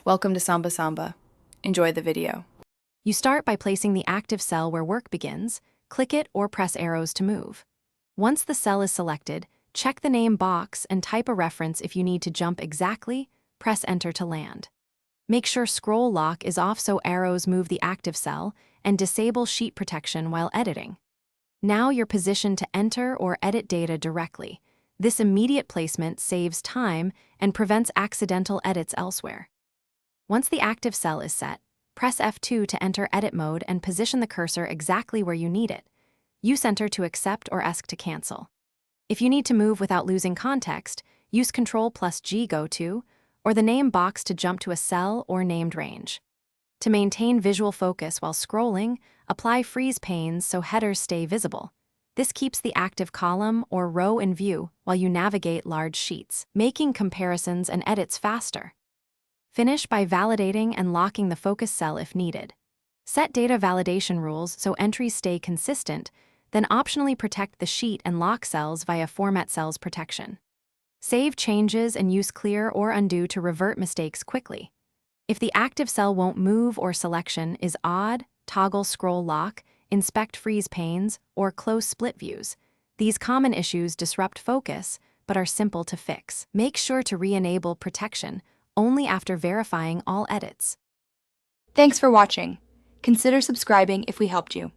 Welcome to Samba Samba. Enjoy the video. You start by placing the active cell where work begins, click it or press arrows to move. Once the cell is selected, check the name box and type a reference if you need to jump exactly, press enter to land. Make sure scroll lock is off so arrows move the active cell, and disable sheet protection while editing. Now you're positioned to enter or edit data directly. This immediate placement saves time and prevents accidental edits elsewhere. Once the active cell is set, press F2 to enter edit mode and position the cursor exactly where you need it. Use Enter to accept or ESC to cancel. If you need to move without losing context, use Ctrl+G go to, or the name box to jump to a cell or named range. To maintain visual focus while scrolling, apply freeze panes so headers stay visible. This keeps the active column or row in view while you navigate large sheets, making comparisons and edits faster. Finish by validating and locking the focus cell if needed. Set data validation rules so entries stay consistent, then optionally protect the sheet and lock cells via Format Cells protection. Save changes and use clear or undo to revert mistakes quickly. If the active cell won't move or selection is odd, toggle scroll lock, inspect freeze panes, or close split views. These common issues disrupt focus, but are simple to fix. Make sure to re-enable protection only after verifying all edits. Thanks for watching. Consider subscribing if we helped you.